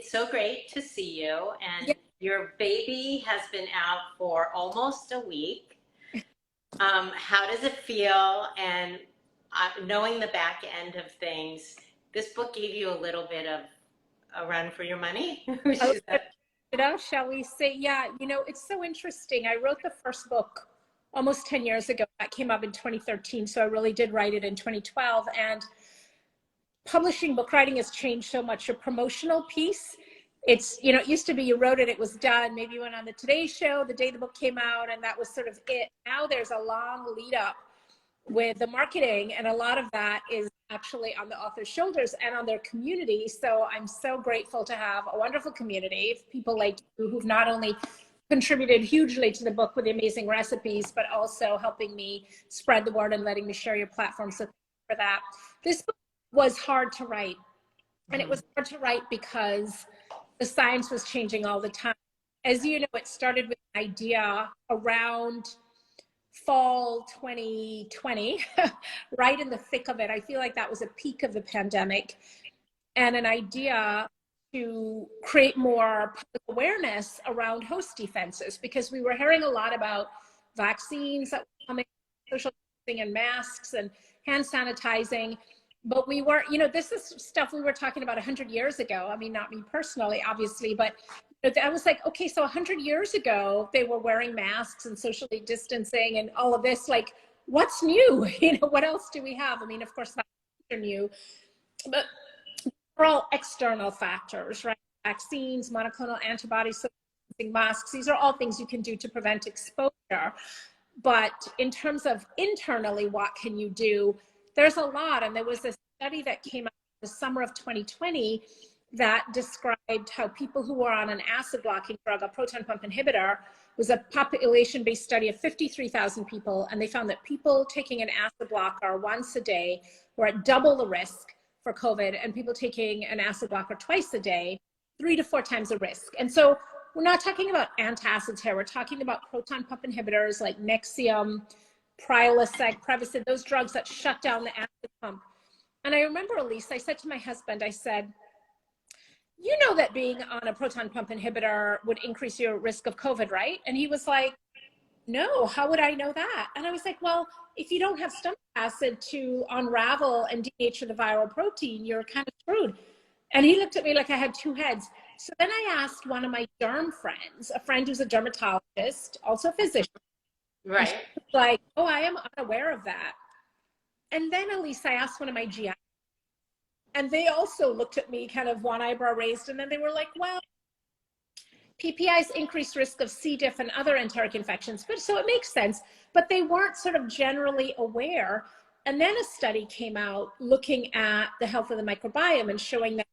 It's so great to see you. Yeah. And your baby has been out for almost a week. How does it feel? And knowing the back end of things, this book gave you a little bit of a run for your money, which Oh, is shall we say? Yeah, it's so interesting. I wrote the first book almost 10 years ago. That came up in 2013. So I really did write it in 2012. And publishing, book writing has changed so much. Your promotional piece, it used to be you wrote it, it was done. Maybe you went on the Today Show the day the book came out, and that was sort of it. Now there's a long lead up with the marketing, and a lot of that is actually on the author's shoulders and on their community. So I'm so grateful to have a wonderful community of people like you who've not only contributed hugely to the book with amazing recipes, but also helping me spread the word and letting me share your platform. So thank you for that. This book was hard to write. And it was hard to write because the science was changing all the time. As you know, it started with an idea around fall 2020, right in the thick of it. I feel like that was a peak of the pandemic, and an idea to create more public awareness around host defenses, because we were hearing a lot about vaccines that were coming, social distancing and masks and hand sanitizing. But we were, this is stuff we were talking about 100 years ago. I mean, not me personally, obviously, but I was like, okay, so 100 years ago, they were wearing masks and socially distancing and all of this. Like, what's new? What else do we have? I mean, of course, vaccines are new, but they're all external factors, right? Vaccines, monoclonal antibodies, social distancing, masks, these are all things you can do to prevent exposure. But in terms of internally, what can you do? There's a lot. And there was a study that came out in the summer of 2020 that described how people who were on an acid blocking drug, a proton pump inhibitor, was a population-based study of 53,000 people. And they found that people taking an acid blocker once a day were at double the risk for COVID, and people taking an acid blocker twice a day, 3 to 4 times the risk. And so we're not talking about antacids here. We're talking about proton pump inhibitors like Nexium, Prilosec, Prevacid, those drugs that shut down the acid pump. And I remember, Elise, I said to my husband, I said, you know that being on a proton pump inhibitor would increase your risk of COVID, right? And he was like, no, how would I know that? And I was like, well, if you don't have stomach acid to unravel and denature the viral protein, you're kind of screwed. And he looked at me like I had 2 heads. So then I asked one of my derm friends, a friend who's a dermatologist, also a physician. right. She was like, oh, I am unaware of that. And then, Elise, I asked one of my GI, and they also looked at me kind of one eyebrow raised, and then they were like, well, PPI's increased risk of C. diff and other enteric infections, but so it makes sense, but they weren't sort of generally aware. And then a study came out looking at the health of the microbiome and showing that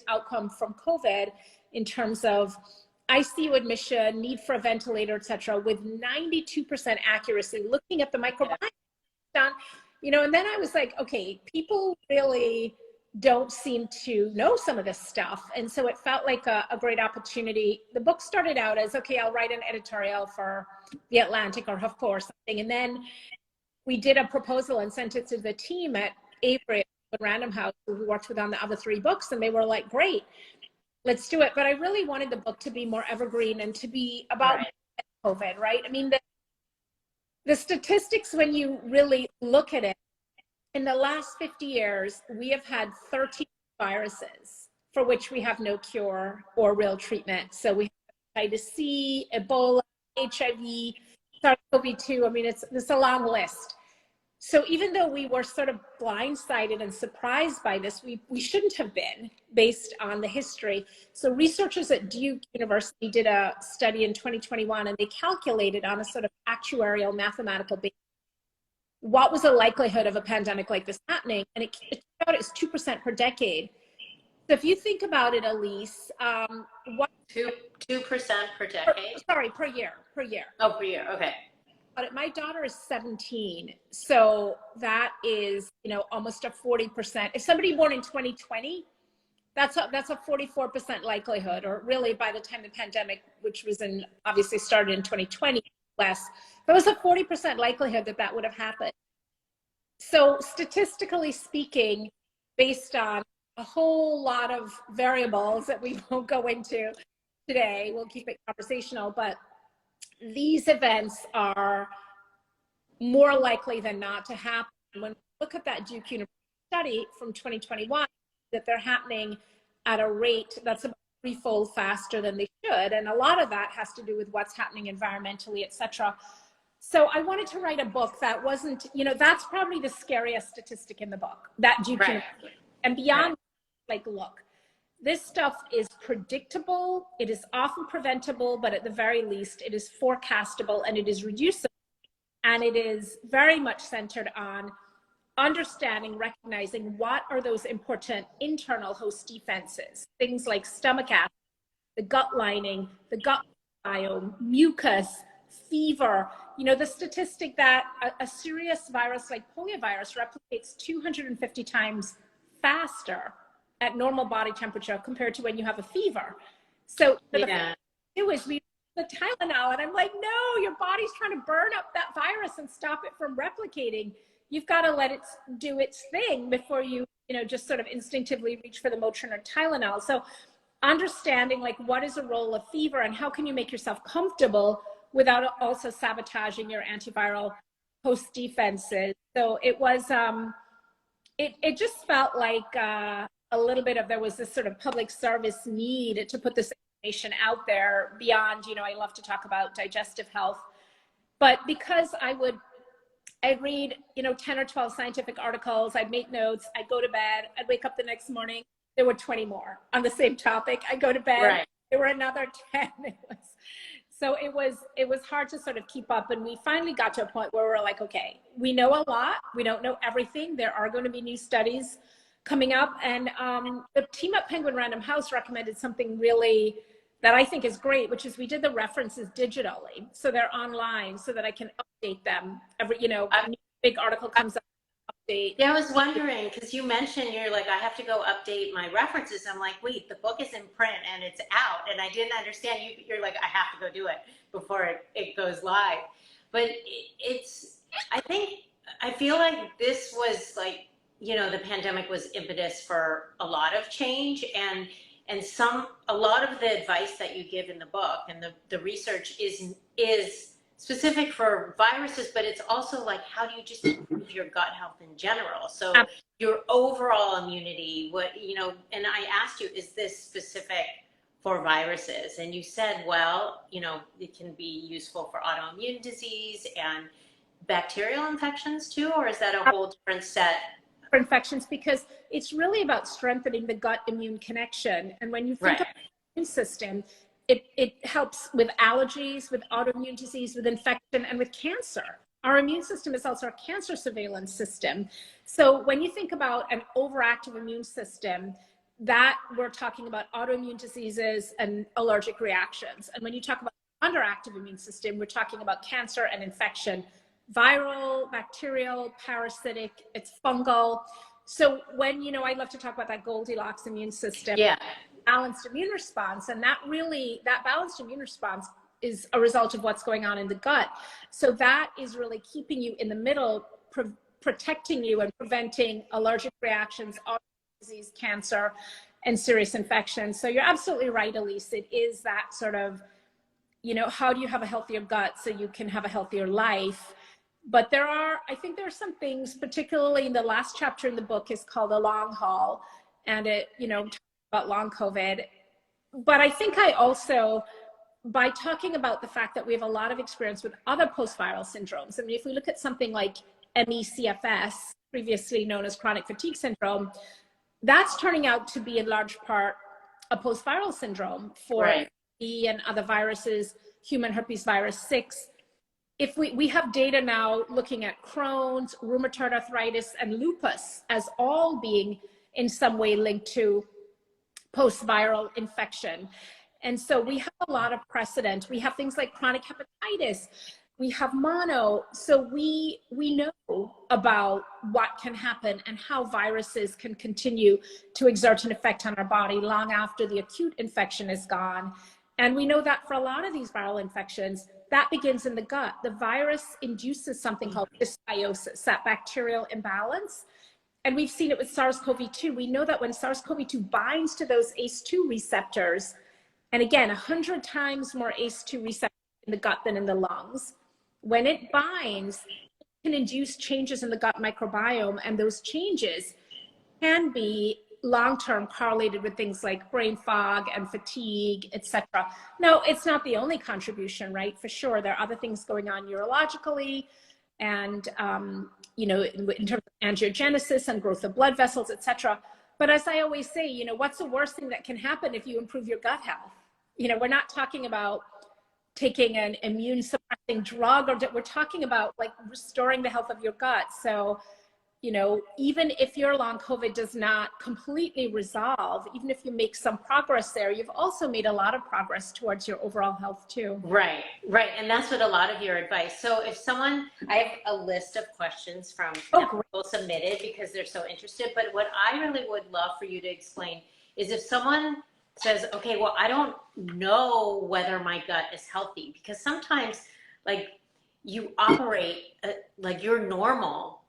outcome from COVID in terms of ICU admission, need for a ventilator, et cetera, with 92% accuracy, looking at the microbiome. And then I was like, okay, people really don't seem to know some of this stuff. And so it felt like a great opportunity. The book started out as, okay, I'll write an editorial for The Atlantic or HuffPo or something. And then we did a proposal and sent it to the team at Avery at Random House, who worked with on the other 3 books. And they were like, great, let's do it. But I really wanted the book to be more evergreen and to be about COVID, right? I mean, the statistics, when you really look at it, in the last 50 years, we have had 13 viruses for which we have no cure or real treatment. So we have hepatitis C, Ebola, HIV, SARS-CoV-2. I mean, it's a long list. So even though we were sort of blindsided and surprised by this, we shouldn't have been, based on the history. So researchers at Duke University did a study in 2021, and they calculated on a sort of actuarial mathematical basis what was the likelihood of a pandemic like this happening, and it turned out it's 2% per decade. So if you think about it, Elise, what 2% per decade? Per year. Oh, per year. Okay. But my daughter is 17, so that is, almost a 40%. If somebody born in 2020, that's a 44% likelihood, or really by the time the pandemic, which was obviously started in 2020, less. There was a 40% likelihood that would have happened. So statistically speaking, based on a whole lot of variables that we won't go into today. We'll keep it conversational, but these events are more likely than not to happen. When we look at that Duke University study from 2021, that they're happening at a rate that's about threefold faster than they should. And a lot of that has to do with what's happening environmentally, et cetera. So I wanted to write a book that wasn't, you know, that's probably the scariest statistic in the book, that Duke University. And beyond, like, look, this stuff is predictable, it is often preventable, but at the very least, it is forecastable and it is reducible. And it is very much centered on understanding, recognizing what are those important internal host defenses, things like stomach acid, the gut lining, the gut biome, mucus, fever. You know, the statistic that a serious virus like poliovirus replicates 250 times faster at normal body temperature compared to when you have a fever. So the thing we do is we the Tylenol, and I'm like, no, your body's trying to burn up that virus and stop it from replicating. You've got to let it do its thing before you know, just sort of instinctively reach for the Motrin or Tylenol. So understanding, like, what is the role of fever and how can you make yourself comfortable without also sabotaging your antiviral host defenses. So it was, it just felt like a little bit of, there was this sort of public service need to put this information out there beyond, you know, I love to talk about digestive health, but because I'd read, you know, 10 or 12 scientific articles, I'd make notes, I'd go to bed, I'd wake up the next morning, there were 20 more on the same topic. I'd go to bed, there were another 10. So it was hard to sort of keep up. And we finally got to a point where we're like, okay, we know a lot, we don't know everything. There are going to be new studies coming up. And the team at Penguin Random House recommended something really that I think is great, which is we did the references digitally. So they're online so that I can update them every, you know, a new big article comes up, update. Yeah, I was wondering, because you mentioned, you're like, I have to go update my references. I'm like, wait, the book is in print and it's out. And I didn't understand. You're like, I have to go do it before it goes live. But I feel like this was like, you know, the pandemic was impetus for a lot of change, and a lot of the advice that you give in the book and the research is specific for viruses, but it's also like, how do you just improve your gut health in general? So your overall immunity, and I asked you, is this specific for viruses? And you said, well, you know, it can be useful for autoimmune disease and bacterial infections too, or is that a whole different set? For infections, because it's really about strengthening the gut immune connection. And when you think of the immune system, it helps with allergies, with autoimmune disease, with infection, and with cancer. Our immune system is also a cancer surveillance system. So when you think about an overactive immune system, that we're talking about autoimmune diseases and allergic reactions. And when you talk about underactive immune system, we're talking about cancer and infection. Viral, bacterial, parasitic, it's fungal. So when, you know, I love to talk about that Goldilocks immune system, balanced immune response, and that balanced immune response is a result of what's going on in the gut. So that is really keeping you in the middle, protecting you and preventing allergic reactions, autoimmune disease, cancer, and serious infections. So you're absolutely right, Elise. It is that sort of, you know, how do you have a healthier gut so you can have a healthier life? But I think there are some things, particularly in the last chapter in the book is called The Long Haul, and it, you know, talks about long COVID. But I think I also, by talking about the fact that we have a lot of experience with other post-viral syndromes, I mean, if we look at something like ME/CFS, previously known as chronic fatigue syndrome, that's turning out to be in large part a post-viral syndrome for E and other viruses, human herpes virus 6. If we have data now looking at Crohn's, rheumatoid arthritis, and lupus as all being in some way linked to post-viral infection. And so we have a lot of precedent. We have things like chronic hepatitis, we have mono. So we know about what can happen and how viruses can continue to exert an effect on our body long after the acute infection is gone. And we know that for a lot of these viral infections, that begins in the gut. The virus induces something called dysbiosis, that bacterial imbalance. and we've seen it with SARS-CoV-2. We know that when SARS-CoV-2 binds to those ACE2 receptors, and again, 100 times more ACE2 receptors in the gut than in the lungs, when it binds, it can induce changes in the gut microbiome, and those changes can be long-term correlated with things like brain fog and fatigue, etc. Now, it's not the only contribution, right? For sure, there are other things going on neurologically, and you know, in terms of angiogenesis and growth of blood vessels, etc. But as I always say, you know, what's the worst thing that can happen if you improve your gut health? You know, we're not talking about taking an immune suppressing drug, or we're talking about like restoring the health of your gut. So, you know, even if your long COVID does not completely resolve, even if you make some progress there, you've also made a lot of progress towards your overall health too. Right, right. And that's what a lot of your advice. So if someone, I have a list of questions from people submitted because they're so interested, but what I really would love for you to explain is if someone says, okay, well, I don't know whether my gut is healthy, because sometimes like you operate like you're normal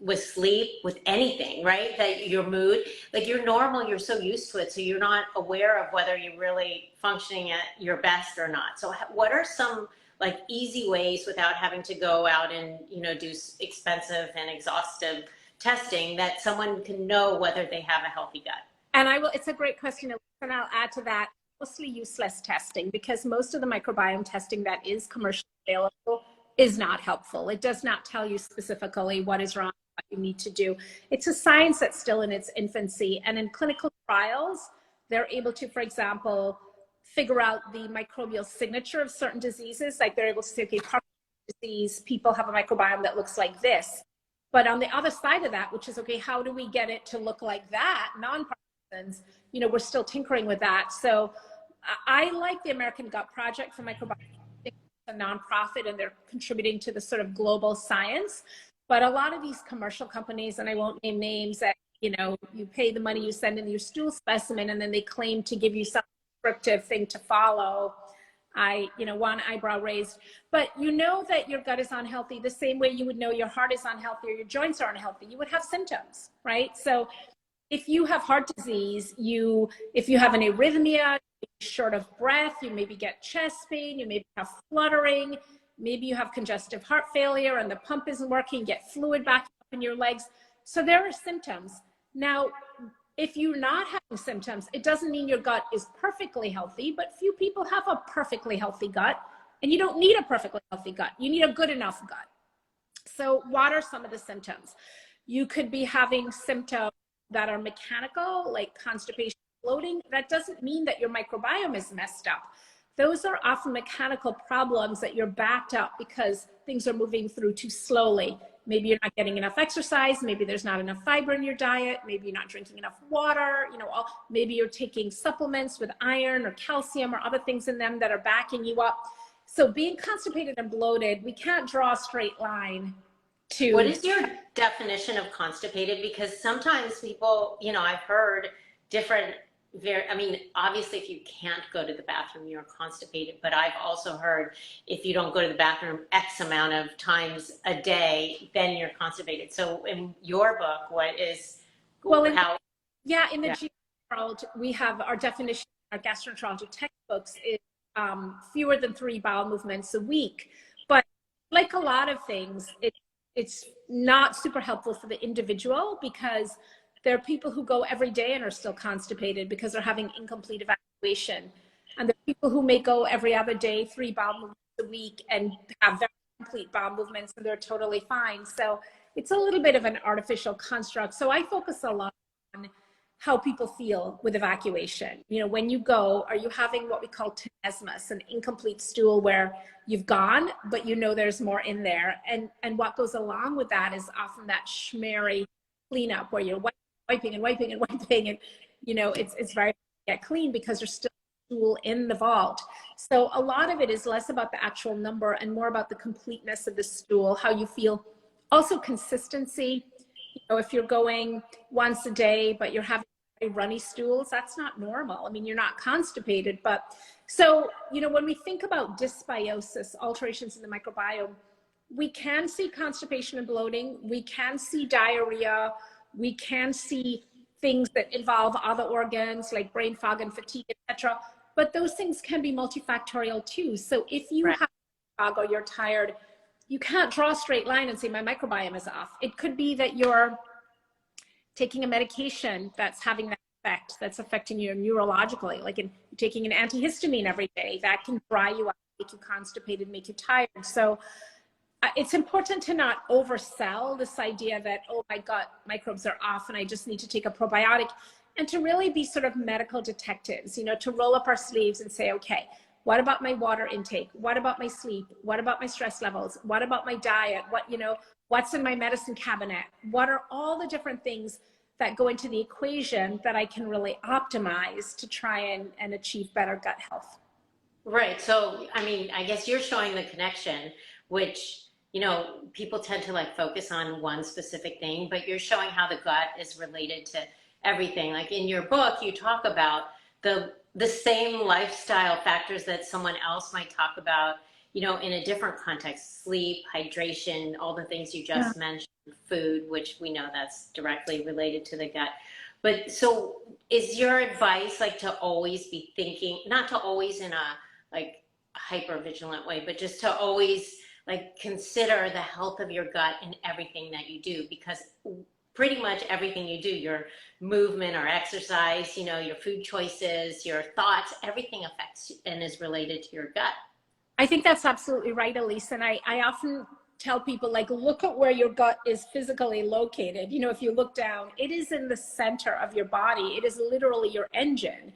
with sleep, with anything, right? That your mood, like you're normal, you're so used to it, so you're not aware of whether you're really functioning at your best or not. So what are some like easy ways without having to go out and, you know, do expensive and exhaustive testing that someone can know whether they have a healthy gut? And I will, it's a great question, and I'll add to that, mostly useless testing, because most of the microbiome testing that is commercially available is not helpful. It does not tell you specifically what is wrong, what you need to do. It's a science that's still in its infancy. And in clinical trials, they're able to, for example, figure out the microbial signature of certain diseases. Like they're able to say, okay, Parkinson's disease, people have a microbiome that looks like this. But on the other side of that, which is, okay, how do we get it to look like that, non-Parkinson's, you know, we're still tinkering with that. So I like the American Gut Project for microbiome, a nonprofit, and they're contributing to the sort of global science. But a lot of these commercial companies, and I won't name names, that, you know, you pay the money, you send in your stool specimen, and then they claim to give you some prescriptive thing to follow. You know, one eyebrow raised. But you know that your gut is unhealthy the same way you would know your heart is unhealthy or your joints are unhealthy. You would have symptoms, right? So if you have heart disease, if you have an arrhythmia, short of breath, you maybe get chest pain, you maybe have fluttering, maybe you have congestive heart failure and the pump isn't working, get fluid back up in your legs. So there are symptoms. Now, if you're not having symptoms, it doesn't mean your gut is perfectly healthy, but few people have a perfectly healthy gut, and you don't need a perfectly healthy gut. You need a good enough gut. So what are some of the symptoms? You could be having symptoms that are mechanical, like constipation, bloating. That doesn't mean that your microbiome is messed up. Those are often mechanical problems that you're backed up because things are moving through too slowly. Maybe you're not getting enough exercise. Maybe there's not enough fiber in your diet. Maybe you're not drinking enough water. You know, maybe you're taking supplements with iron or calcium or other things in them that are backing you up. So being constipated and bloated, we can't draw a straight line to. What is your definition of constipated? Because sometimes people, you know, I've heard different, I mean, obviously if you can't go to the bathroom, you're constipated, but I've also heard if you don't go to the bathroom X amount of times a day, then you're constipated. So in your book, what is, well, in how? the GI world, we have our definition, our gastroenterology textbooks is fewer than 3 bowel movements a week. But like a lot of things, it's not super helpful for the individual, because there are people who go every day and are still constipated because they're having incomplete evacuation. And there are people who may go every other day, 3 bowel movements a week, and have very complete bowel movements, and they're totally fine. So it's a little bit of an artificial construct. So I focus a lot on how people feel with evacuation. You know, when you go, are you having what we call tenesmus, an incomplete stool where you've gone, but you know there's more in there? And what goes along with that is often that schmeary cleanup where you're wiping and wiping and wiping, and you know, it's very hard to get clean because there's still stool in the vault. So a lot of it is less about the actual number and more about the completeness of the stool, how you feel. Also consistency. You know, if you're going once a day, but you're having runny stools, that's not normal. I mean, you're not constipated, but so, you know, when we think about dysbiosis, alterations in the microbiome, we can see constipation and bloating. We can see diarrhea. We can see things that involve other organs like brain fog and fatigue, etc. But those things can be multifactorial too. So if you Right. have fog or you're tired, you can't draw a straight line and say my microbiome is off. It could be that you're taking a medication that's having that effect, that's affecting you neurologically, like taking an antihistamine every day, that can dry you out, make you constipated, make you tired. So it's important to not oversell this idea that, oh, my gut microbes are off and I just need to take a probiotic, and to really be sort of medical detectives, you know, to roll up our sleeves and say, okay, what about my water intake? What about my sleep? What about my stress levels? What about my diet? What, you know, what's in my medicine cabinet? What are all the different things that go into the equation that I can really optimize to try and achieve better gut health? Right. So, I mean, I guess you're showing the connection, which, you know, people tend to like focus on one specific thing, but you're showing how the gut is related to everything. Like in your book, you talk about the same lifestyle factors that someone else might talk about, you know, in a different context: sleep, hydration, all the things you Yeah. just mentioned, food, which we know that's directly related to the gut. But so is your advice like to always be thinking, not to always in a like hyper vigilant way, but just to always like consider the health of your gut in everything that you do? Because pretty much everything you do, your movement or exercise, you know, your food choices, your thoughts, everything affects and is related to your gut. I think that's absolutely right, Elise. And I often tell people, like, look at where your gut is physically located. You know, if you look down, it is in the center of your body. It is literally your engine.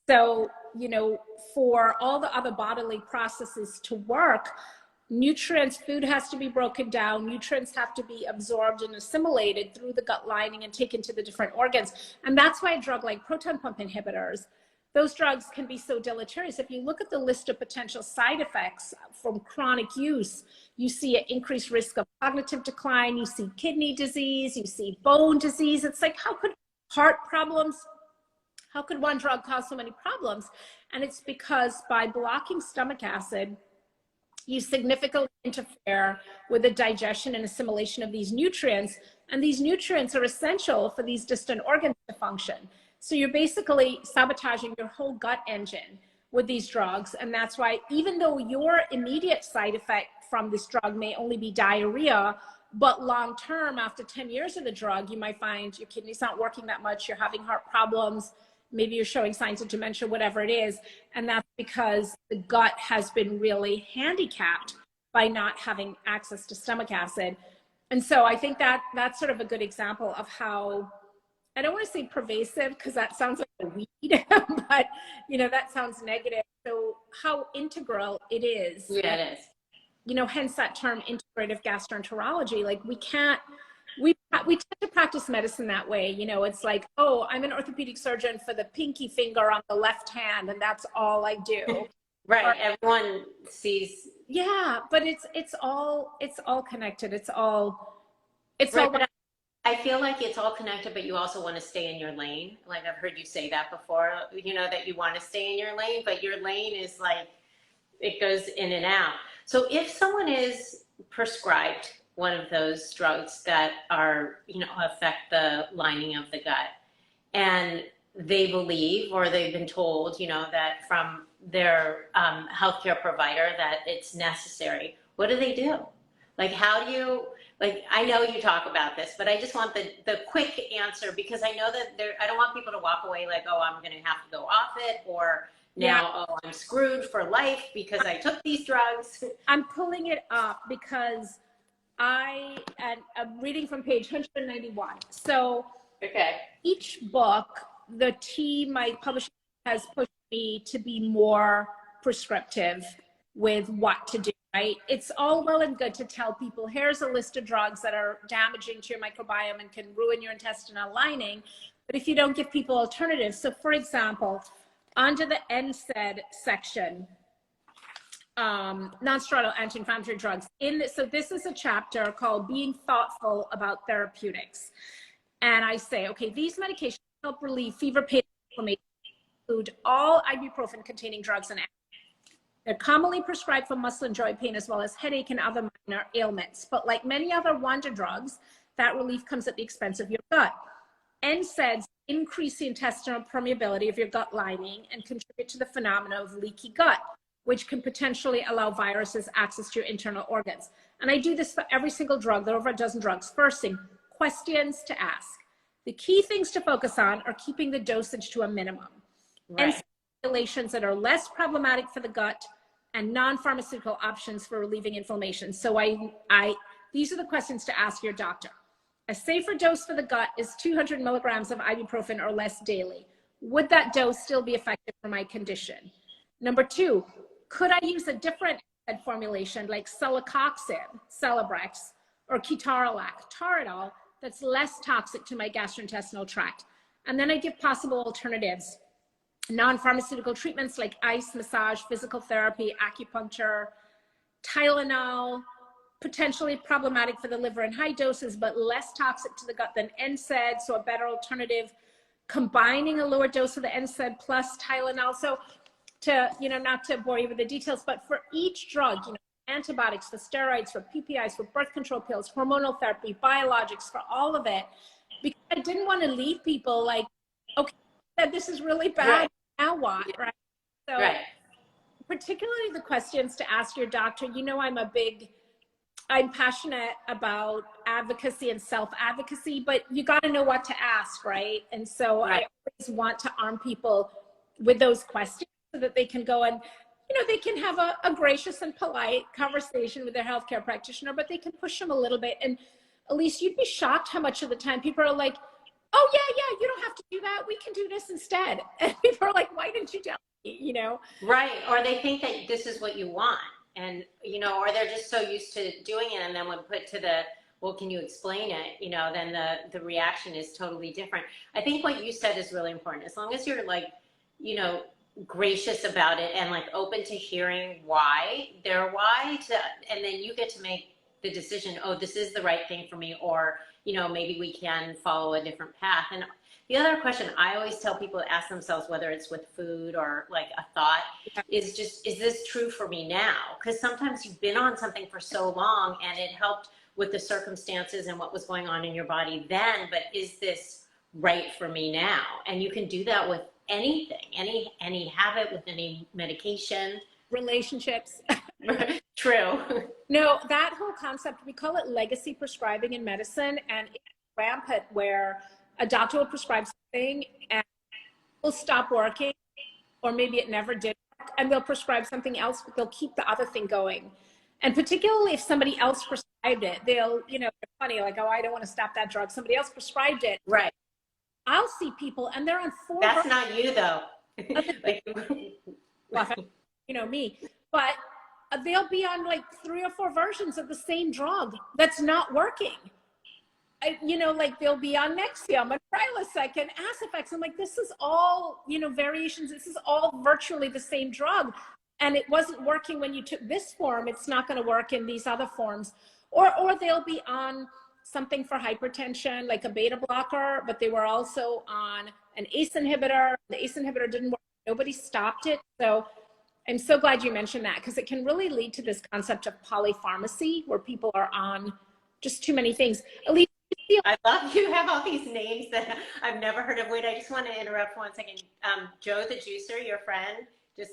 So, you know, for all the other bodily processes to work, nutrients, food has to be broken down, nutrients have to be absorbed and assimilated through the gut lining and taken to the different organs. And that's why a drug like proton pump inhibitors, those drugs can be so deleterious. If you look at the list of potential side effects from chronic use, you see an increased risk of cognitive decline, you see kidney disease, you see bone disease. It's like, how could heart problems, how could one drug cause so many problems? And it's because by blocking stomach acid, you significantly interfere with the digestion and assimilation of these nutrients. And these nutrients are essential for these distant organs to function. So you're basically sabotaging your whole gut engine with these drugs. And that's why, even though your immediate side effect from this drug may only be diarrhea, but long term, after 10 years of the drug, you might find your kidneys aren't working that much, you're having heart problems, maybe you're showing signs of dementia, whatever it is. And that's because the gut has been really handicapped by not having access to stomach acid. And so I think that that's sort of a good example of how, I don't want to say pervasive because that sounds like a weed, but you know, that sounds negative. So how integral it is. Yeah, it is. You know, hence that term integrative gastroenterology. Like we tend to practice medicine that way. You know, it's like, oh, I'm an orthopedic surgeon for the pinky finger on the left hand, and that's all I do. Right. Or, Everyone sees. yeah, but it's all connected. It's all Right, but I feel like it's all connected, but you also want to stay in your lane. Like I've heard you say that before, you know, that you want to stay in your lane, but your lane is like, it goes in and out. So if someone is prescribed one of those drugs that are, you know, affect the lining of the gut, and they believe, or they've been told, you know, that from their healthcare provider that it's necessary, what do they do? Like, how do you, like, I know you talk about this, but I just want the quick answer, because I know that I don't want people to walk away like, oh, I'm going to have to go off it, or now, oh, I'm screwed for life because I took these drugs. I'm pulling it up because I'm reading from page 191. So Okay. each book, the team, my publisher has pushed me to be more prescriptive with what to do, right? It's all well and good to tell people, here's a list of drugs that are damaging to your microbiome and can ruin your intestinal lining. But if you don't give people alternatives, so for example, under the NSAID section, non-steroidal anti-inflammatory drugs, so this is a chapter called Being Thoughtful About Therapeutics. And I say, okay, these medications help relieve fever, pain, inflammation, include all ibuprofen containing drugs and they're commonly prescribed for muscle and joint pain as well as headache and other minor ailments. But like many other wonder drugs, that relief comes at the expense of your gut. NSAIDs increase the intestinal permeability of your gut lining and contribute to the phenomena of leaky gut, which can potentially allow viruses access to your internal organs. And I do this for every single drug. There are over a dozen drugs. First thing, questions to ask. The key things to focus on are keeping the dosage to a minimum. Right. And formulations that are less problematic for the gut and non-pharmaceutical options for relieving inflammation. So these are the questions to ask your doctor. A safer dose for the gut is 200 milligrams of ibuprofen or less daily. Would that dose still be effective for my condition? Number two, could I use a different formulation like celecoxib, Celebrex, or ketorolac, Toradol, that's less toxic to my gastrointestinal tract? And then I give possible alternatives, non-pharmaceutical treatments like ice, massage, physical therapy, acupuncture, Tylenol, potentially problematic for the liver in high doses, but less toxic to the gut than NSAID, so a better alternative, combining a lower dose of the NSAID plus Tylenol. So to, not to bore you with the details, but for each drug, antibiotics, for steroids, for PPIs, for birth control pills, hormonal therapy, biologics, for all of it, because I didn't want to leave people like, okay, this is really bad, right. Now what, right? So right. Particularly the questions to ask your doctor, I'm passionate about advocacy and self-advocacy, but you got to know what to ask, right? And so right. I always want to arm people with those questions so that they can go and, they can have a gracious and polite conversation with their healthcare practitioner, but they can push them a little bit. And Elise, you'd be shocked how much of the time people are like, oh yeah, you don't have to do that. We can do this instead. And people are like, why didn't you tell me, Right, or they think that this is what you want. And, or they're just so used to doing it. And then when put to the, well, can you explain it? Then the reaction is totally different. I think what you said is really important. As long as you're like, gracious about it and like open to hearing their why, and then you get to make the decision, oh, this is the right thing for me, or, maybe we can follow a different path. And the other question I always tell people to ask themselves, whether it's with food or like a thought, is just, is this true for me now? Because sometimes you've been on something for so long and it helped with the circumstances and what was going on in your body then, but is this right for me now? And you can do that with anything, any habit, with any medication. Relationships. True. No, that whole concept, we call it legacy prescribing in medicine, and it's rampant where a doctor will prescribe something and it will stop working, or maybe it never did work, and they'll prescribe something else, but they'll keep the other thing going. And particularly if somebody else prescribed it, they'll, they're funny, like, oh, I don't want to stop that drug. Somebody else prescribed it. Right. I'll see people and they're on 4. That's not you though. Like, me, but they'll be on like 3 or 4 versions of the same drug that's not working. Like they'll be on Nexium and Prilosec and Acifex. I'm like, this is all, variations. This is all virtually the same drug. And it wasn't working when you took this form. It's not going to work in these other forms. Or they'll be on something for hypertension, like a beta blocker, but they were also on an ACE inhibitor. The ACE inhibitor didn't work. Nobody stopped it. So I'm so glad you mentioned that, because it can really lead to this concept of polypharmacy, where people are on just too many things. Elise, I love you have all these names that I've never heard of. Wait, I just want to interrupt for 1 second. Joe the juicer, your friend, just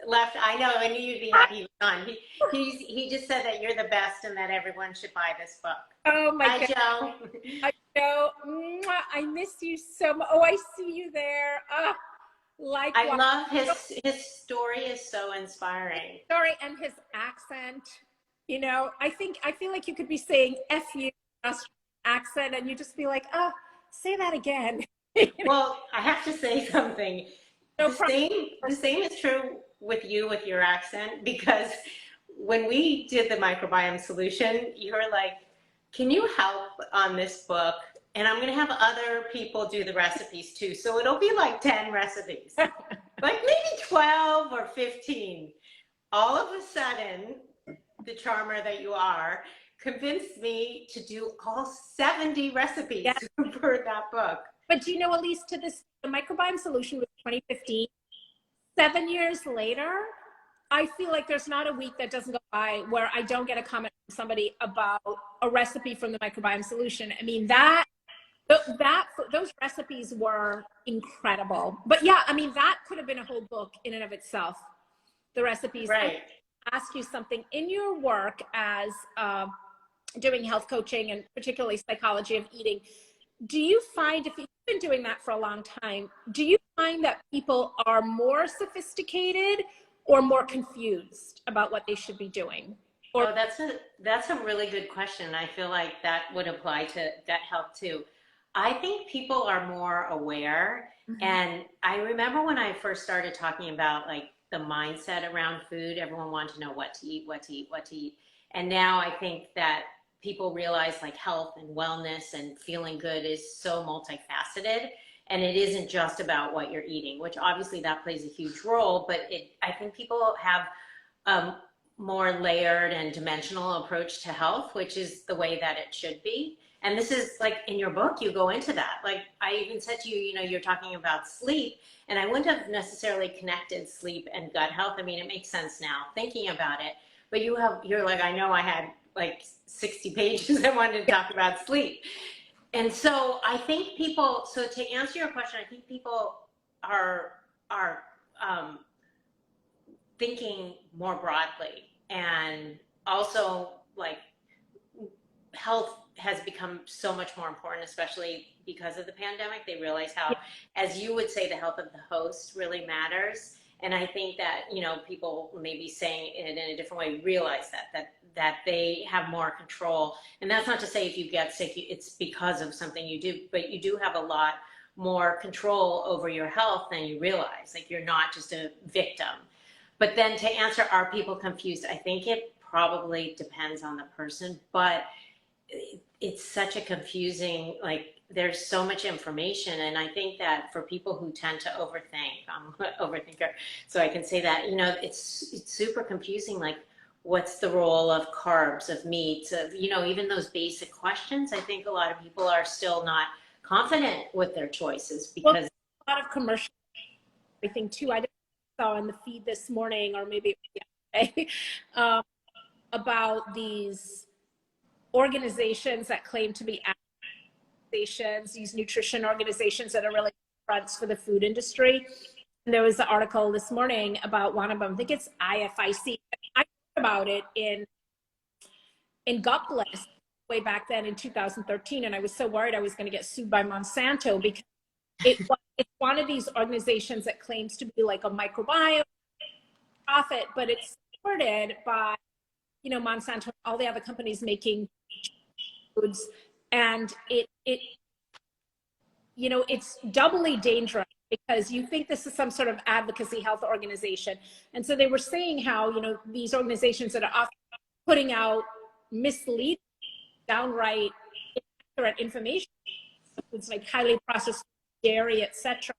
left. I know, I knew you'd be happy he was on. He just said that you're the best and that everyone should buy this book. Oh my Hi, God. Joe. Hi, Joe. I miss you so much. Oh, I see you there. I love his story is so inspiring. Story and his accent. I feel like you could be saying F you accent and you just be like, oh, say that again. Well, I have to say something. The same is true with you with your accent, because when we did the microbiome solution, you were like, can you help on this book? And I'm going to have other people do the recipes too. So it'll be like 10 recipes, like maybe 12 or 15. All of a sudden, the charmer that you are convinced me to do all 70 recipes for that book. But Elise, the microbiome solution was 2015. 7 years later, I feel like there's not a week that doesn't go by where I don't get a comment from somebody about a recipe from the Microbiome Solution. I mean, those recipes were incredible. But yeah, I mean, that could have been a whole book in and of itself, the recipes. Right. I ask you something in your work as doing health coaching and particularly psychology of eating. Do you find, if you've been doing that for a long time, do you find that people are more sophisticated or more confused about what they should be doing? Oh, that's a really good question. I feel like that would apply to gut health too. I think people are more aware. And I remember when I first started talking about like the mindset around food, everyone wanted to know what to eat, what to eat, what to eat. And now I think that people realize like health and wellness and feeling good is so multifaceted. And it isn't just about what you're eating, which obviously that plays a huge role, but I think people have more layered and dimensional approach to health, which is the way that it should be. And this is like in your book, you go into that. Like I even said to you, you know, you're talking about sleep, and I wouldn't have necessarily connected sleep and gut health. I mean, it makes sense now thinking about it, but you're like, I know I had like 60 pages I wanted to talk about sleep. And so I think people, so to answer your question, I think people are thinking more broadly, and also like health has become so much more important, especially because of the pandemic. They realize how, as you would say, the health of the host really matters. And I think that, you know, people maybe saying it in a different way realize that they have more control. And that's not to say if you get sick, it's because of something you do, but you do have a lot more control over your health than you realize. Like you're not just a victim. But then to answer, are people confused? I think it probably depends on the person, but it's such a confusing, like there's so much information. And I think that for people who tend to overthink, I'm an overthinker, so I can say that, you know, it's super confusing. Like what's the role of carbs, of meats, of, you know, even those basic questions. I think a lot of people are still not confident with their choices because a lot of commercial, I think too. I saw in the feed this morning, or maybe yesterday, about these organizations that claim to be organizations, these nutrition organizations that are really fronts for the food industry. And there was an article this morning about one of them. I think it's IFIC. I heard about it in Gut Bliss way back then in 2013, and I was so worried I was going to get sued by Monsanto because it's one of these organizations that claims to be like a microbiome profit, but it's supported by, you know, Monsanto and all the other companies making foods. And it you know, it's doubly dangerous because you think this is some sort of advocacy health organization. And so they were saying how, you know, these organizations that are often putting out misleading, downright inaccurate information, it's like highly processed dairy, etc.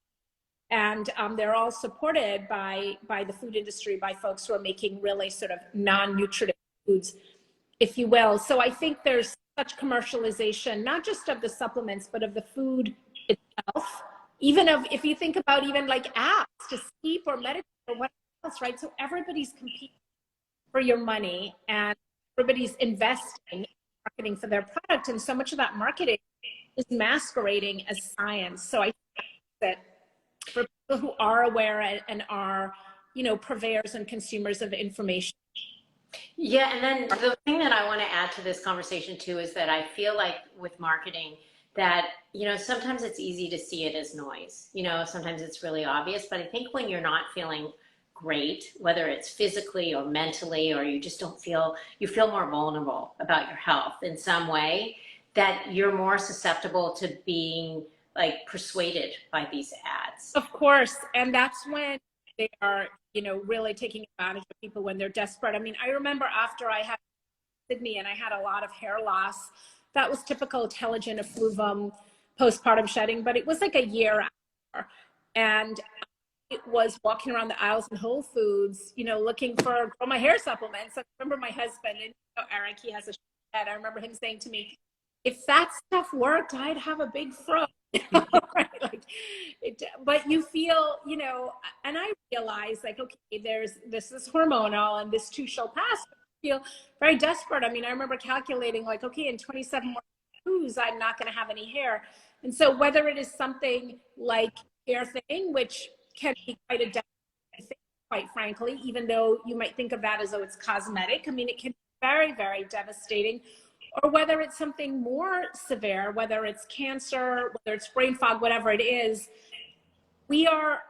And they're all supported by the food industry, by folks who are making really sort of non-nutritive foods, if you will. So I think there's such commercialization, not just of the supplements, but of the food itself. Even of, if you think about even like apps to sleep or meditate or what else, right? So everybody's competing for your money and everybody's investing in marketing for their product. And so much of that marketing is masquerading as science. So I think that for people who are aware and are, you know, purveyors and consumers of information. Yeah, and then the thing that I want to add to this conversation too is that I feel like with marketing that, you know, sometimes it's easy to see it as noise. You know, sometimes it's really obvious, but I think when you're not feeling great, whether it's physically or mentally, or you just don't feel, you feel more vulnerable about your health in some way, that you're more susceptible to being like persuaded by these ads. Of course. And that's when they are, you know, really taking advantage of people when they're desperate. I mean, I remember after I had Sydney and I had a lot of hair loss, that was typical telogen effluvum postpartum shedding, but it was like a year after. And it was walking around the aisles in Whole Foods, you know, looking for my hair supplements. I remember my husband, and you know, Eric, he has a shed. I remember him saying to me, if that stuff worked, I'd have a big fro. Right? Like but you feel, you know, and I realize like, okay, this is hormonal and this too shall pass. I feel very desperate. I mean, I remember calculating like, okay, in 27 more years, I'm not going to have any hair. And so whether it is something like hair thinning, which can be quite a delicate thing, quite frankly, even though you might think of that as though it's cosmetic. I mean, it can be very, very devastating. Or whether it's something more severe, whether it's cancer, whether it's brain fog, whatever it is, we are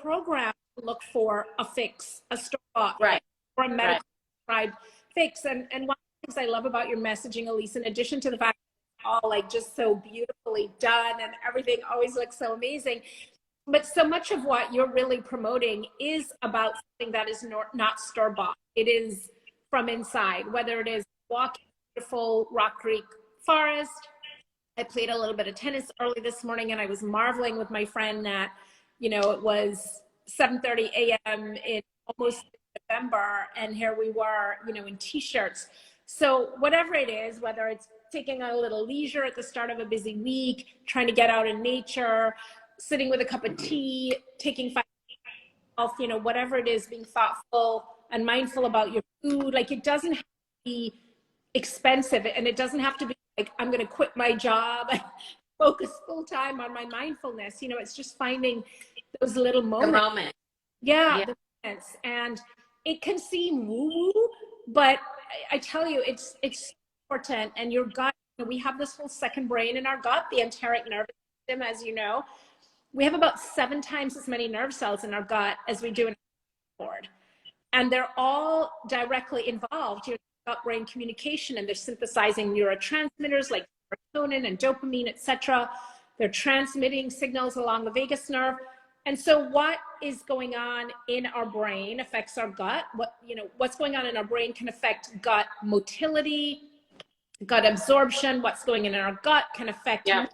programmed to look for a fix, a store-bought, Right. or a medical prescribed fix. And one of the things I love about your messaging, Elise, in addition to the fact that it's all like just so beautifully done and everything always looks so amazing, but so much of what you're really promoting is about something that is not store-bought. It is from inside, whether it is walking beautiful Rock Creek forest. I played a little bit of tennis early this morning, and I was marveling with my friend that, you know, it was 7:30 a.m. in almost November, and here we were, you know, in t-shirts. So whatever it is, whether it's taking a little leisure at the start of a busy week, trying to get out in nature, sitting with a cup of tea, taking 5 minutes, you know, whatever it is, being thoughtful and mindful about your food. Like, it doesn't have to be expensive, and it doesn't have to be like, I'm going to quit my job and focus full time on my mindfulness. You know, it's just finding those little moments. The moment. Yeah, the moments. And it can seem woo-woo, but I tell you, it's important. And your gut, you know, we have this whole second brain in our gut, the enteric nervous system, as you know. We have about 7 times as many nerve cells in our gut as we do in our board. And they're all directly involved in gut-brain communication, and they're synthesizing neurotransmitters like serotonin and dopamine, etc. They're transmitting signals along the vagus nerve. And so what is going on in our brain affects our gut. What's going on in our brain can affect gut motility, gut absorption. What's going in our gut can affect. Yeah.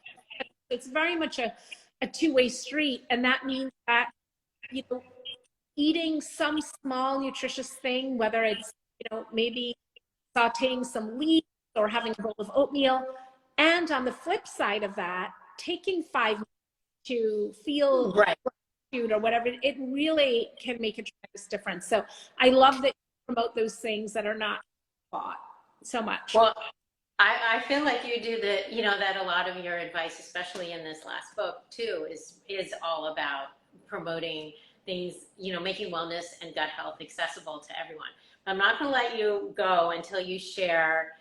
It's very much a two-way street, and that means that, you know, eating some small nutritious thing, whether it's, you know, maybe sauteing some leaves or having a bowl of oatmeal, and on the flip side of that, taking 5 minutes to feel gratitude or whatever, it really can make a tremendous difference. So I love that you promote those things that are not bought so much. Well, I feel like you do that a lot of your advice, especially in this last book too, is all about promoting things, you know, making wellness and gut health accessible to everyone. I'm not going to let you go until you share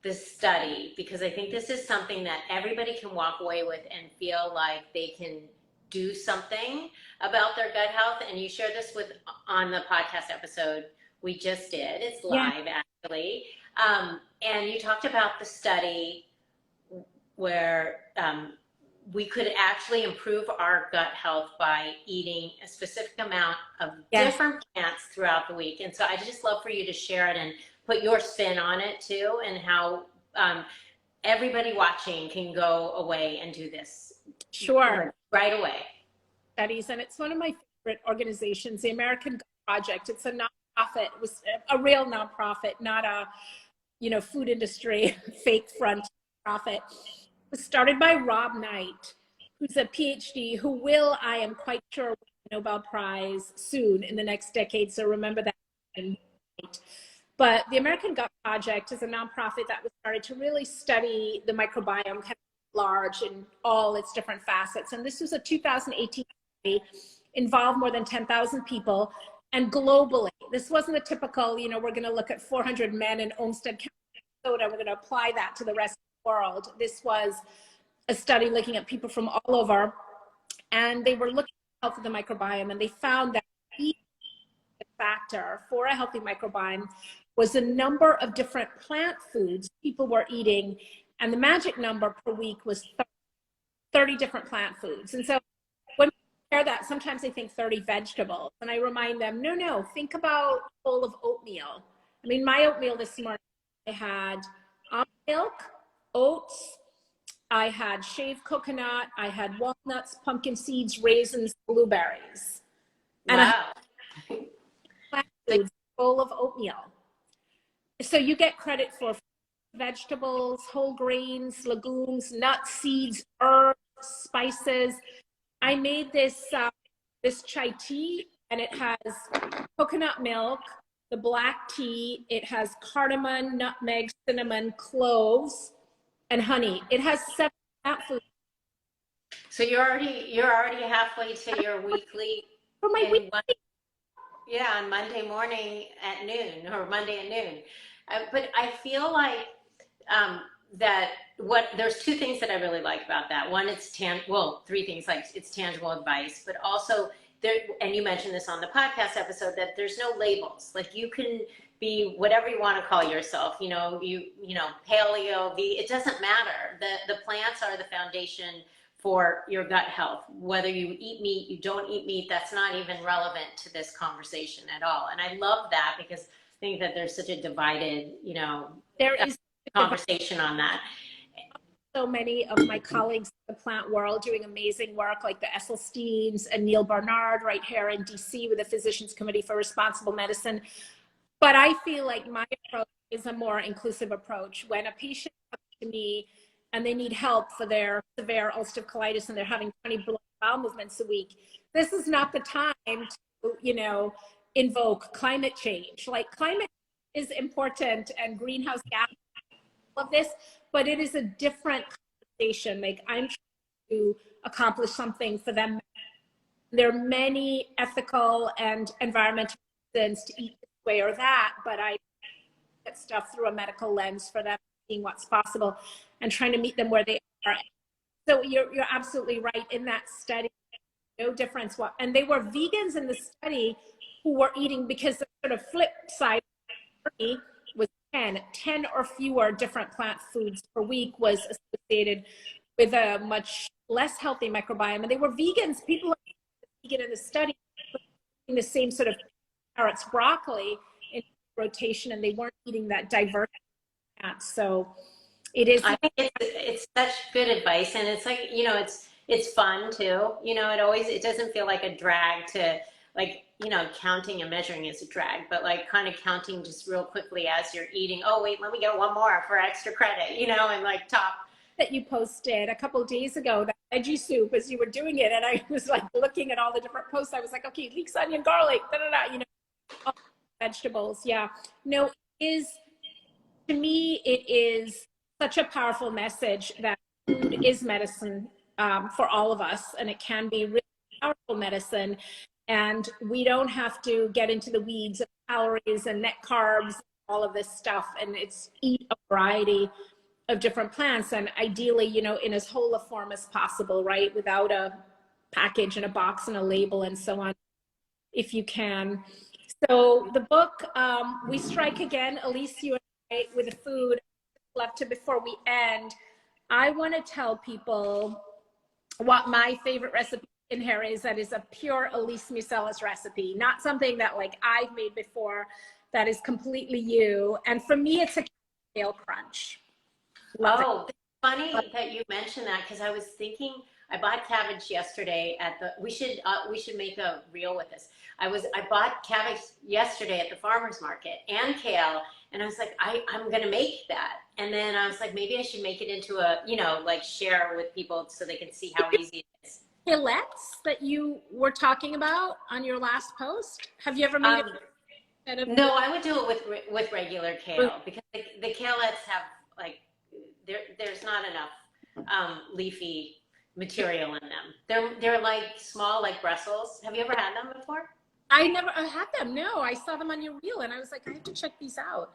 this study, because I think this is something that everybody can walk away with and feel like they can do something about their gut health. And you shared this on the podcast episode we just did. It's live, actually. And you talked about the study where we could actually improve our gut health by eating a specific amount of different plants throughout the week. And so I just love for you to share it and put your spin on it too, and how everybody watching can go away and do this. Sure. Right away. Studies, and it's one of my favorite organizations, the American Gut Project. It's a nonprofit. It was a real nonprofit, not a, you know, food industry fake front profit. It was started by Rob Knight, who's a PhD who will, I am quite sure, win the Nobel Prize soon in the next decade. So remember that. But the American Gut Project is a nonprofit that was started to really study the microbiome kind of large in all its different facets. And this was a 2018 study, involved more than 10,000 people. And globally, this wasn't a typical, you know, we're going to look at 400 men in Olmsted, Minnesota, we're going to apply that to the rest of the world. This was a study looking at people from all over, and they were looking at the health of the microbiome, and they found that the factor for a healthy microbiome was the number of different plant foods people were eating, and the magic number per week was 30 different plant foods. And so when we hear that, sometimes they think 30 vegetables, and I remind them, no, think about a bowl of oatmeal. I mean, my oatmeal this morning, I had almond milk, oats, I had shaved coconut, I had walnuts, pumpkin seeds, raisins, blueberries. And wow. Plant foods, a bowl of oatmeal. So you get credit for vegetables, whole grains, legumes, nuts, seeds, herbs, spices. I made this chai tea, and it has coconut milk, the black tea. It has cardamom, nutmeg, cinnamon, cloves, and honey. It has 7 plant foods. So you're already halfway to your weekly For my in one, yeah, on Monday morning at noon or Monday at noon. But I feel like um, that there's two things that I really like about that. One, well, three things, like it's tangible advice, but also there, and you mentioned this on the podcast episode, that there's no labels. Like you can be whatever you want to call yourself, paleo, it doesn't matter. The plants are the foundation for your gut health. Whether you eat meat, you don't eat meat, that's not even relevant to this conversation at all. And I love that because I think that there's such a divided, there is conversation on that. So many of my colleagues in the plant world doing amazing work, like the Esselsteins and Neil Barnard right here in DC with the Physicians Committee for Responsible Medicine. But I feel like my approach is a more inclusive approach. When a patient comes to me and they need help for their severe ulcerative colitis and they're having 20 bowel movements a week, this is not the time to, invoke climate change. Like, climate is important and greenhouse gas, of this, but it is a different conversation. Like, I'm trying to accomplish something for them. There are many ethical and environmental reasons to eat this way or that, but I get stuff through a medical lens for them, seeing what's possible and trying to meet them where they are. So you're absolutely right. In that study, no difference and they were vegans in the study who were eating, because the sort of flip side was 10 or fewer different plant foods per week was associated with a much less healthy microbiome. And they were vegans. People are vegan in the study, eating the same sort of carrots, broccoli in rotation, and they weren't eating that diverse plants. So it is. I think it's such good advice, and it's like, it's fun too. It doesn't feel like a drag to, like, counting and measuring is a drag, but like kind of counting just real quickly as you're eating. Oh wait, let me get one more for extra credit, and like top. That you posted a couple of days ago, that veggie soup, as you were doing it, and I was like looking at all the different posts. I was like, okay, leeks, onion, garlic, all vegetables. Yeah, no, to me, it is such a powerful message that food is medicine for all of us, and it can be really powerful medicine. And we don't have to get into the weeds of calories and net carbs, all of this stuff. And it's eat a variety of different plants, and ideally, in as whole a form as possible, right? Without a package and a box and a label and so on, if you can. So the book, We Strike Again, Elise, you and I, with the food. Left to before we end, I want to tell people what my favorite recipe in here is. That is a pure Elise Museles recipe, not something that like I've made before. That is completely you. And for me, it's a kale crunch. It's funny that you mentioned that, because I was thinking, I bought cabbage yesterday we should make a reel with this. I bought cabbage yesterday at the farmer's market and kale, and I was like, I'm gonna make that. And then I was like, maybe I should make it into a, like share with people so they can see how easy it is. Kalettes that you were talking about on your last post, have you ever made it? No, I would do it with regular kale, because the kalettes have like, there's not enough leafy material in them. They're like small, like Brussels. Have you ever had them before? I never had them. No, I saw them on your reel, and I was like, I have to check these out.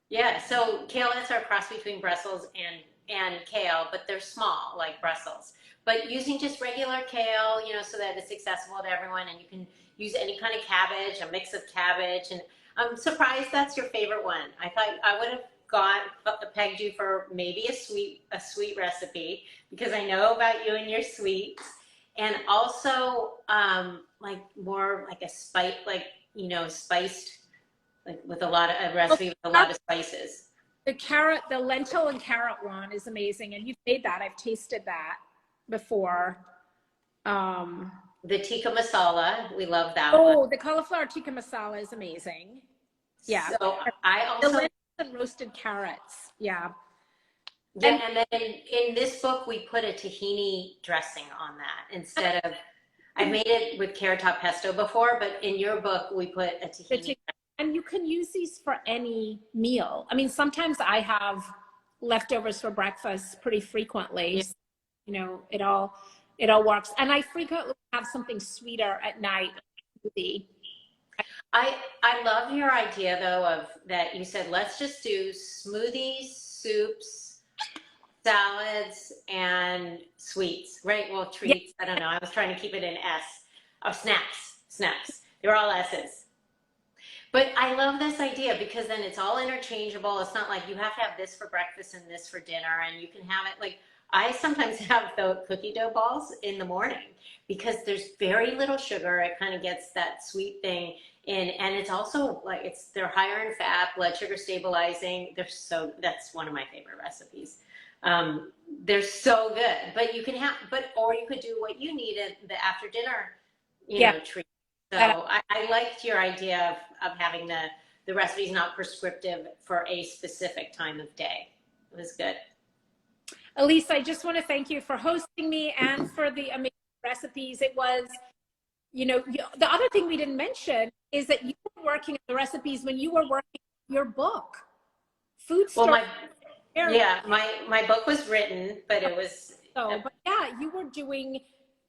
Yeah, so kalettes are a cross between Brussels and kale, but they're small, like Brussels. But using just regular kale, so that it's accessible to everyone, and you can use any kind of cabbage, a mix of cabbage. And I'm surprised that's your favorite one. I thought I would have pegged you for maybe a sweet recipe, because I know about you and your sweets. And also, like more like a spiced, like with a recipe with a lot of spices. The lentil and carrot one is amazing, and you've made that. I've tasted that before. The tikka masala, we love that one. Oh, the cauliflower tikka masala is amazing. Yeah. So I also the lentil and roasted carrots. Yeah. Yeah, and then in this book, we put a tahini dressing on that instead of, I made it with carrot top pesto before, but in your book, we put a tahini. And you can use these for any meal. I mean, sometimes I have leftovers for breakfast pretty frequently. Yeah. So, you know, it all works. And I frequently have something sweeter at night. I love your idea though of that you said, let's just do smoothies, soups, salads, and sweets, right? Well, Yeah, treats, I don't know. I was trying to keep it in S. Oh, snacks. They're all S's. But I love this idea because then it's all interchangeable. It's not like you have to have this for breakfast and this for dinner, and you can have it like I sometimes have the cookie dough balls in the morning because there's very little sugar. It kind of gets that sweet thing in, and it's also like they're higher in fat, blood sugar stabilizing. That's one of my favorite recipes. They're so good, but you can have, or you could do what you need at the after dinner, yeah. treat. So I liked your idea of having the recipes not prescriptive for a specific time of day. It was good. Elise, I just want to thank you for hosting me and for the amazing recipes. It was, the other thing we didn't mention is that you were working on the recipes when you were working on your book. Food Well, Story. my book was written, but it was. But yeah, you were doing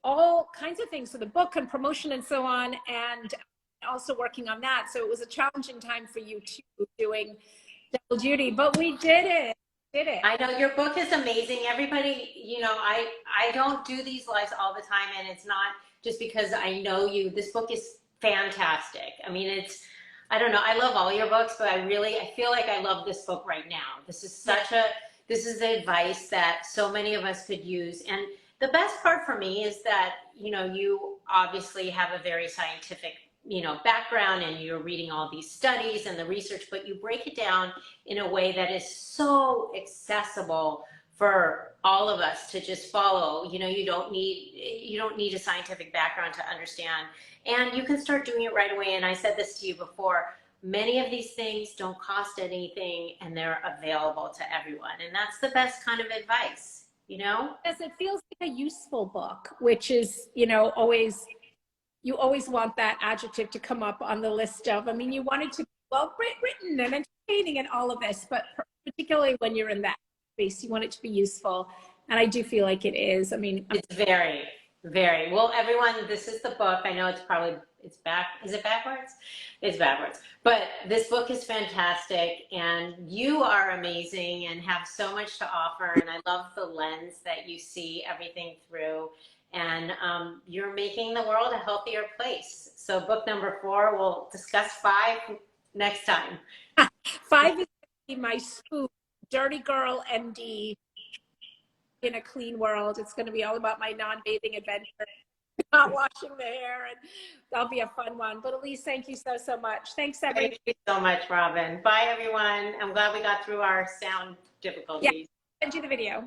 all kinds of things for the book and promotion and so on, and also working on that. So it was a challenging time for you too, doing double duty, but we did it. I know your book is amazing. Everybody, I don't do these lives all the time, and it's not just because I know you. This book is fantastic. I mean, I don't know. I love all your books, but I feel like I love this book right now. This is this is the advice that so many of us could use. And the best part for me is that, you obviously have a very scientific, background, and you're reading all these studies and the research, but you break it down in a way that is so accessible for all of us to just follow. You don't need a scientific background to understand, and you can start doing it right away. And I said this to you before, many of these things don't cost anything and they're available to everyone. And that's the best kind of advice, Yes, it feels like a useful book, which is, you always want that adjective to come up on the list of, I mean, you want it to be well written and entertaining and all of this, but particularly when you're in that space, you want it to be useful. And I do feel like it is. I mean, it's very, very well, everyone, this is the book. I know it's is it backwards? It's backwards. But this book is fantastic, and you are amazing and have so much to offer. And I love the lens that you see everything through. And you're making the world a healthier place. So book number 4, we'll discuss 5 next time. 5 is my scoop, Dirty Girl MD in a clean world. It's going to be all about my non-bathing adventure, not washing the hair, and that'll be a fun one. But Elise, thank you so much. Thanks, everyone. Thank you so much, Robin. Bye, everyone. I'm glad we got through our sound difficulties. Yeah, send you the video.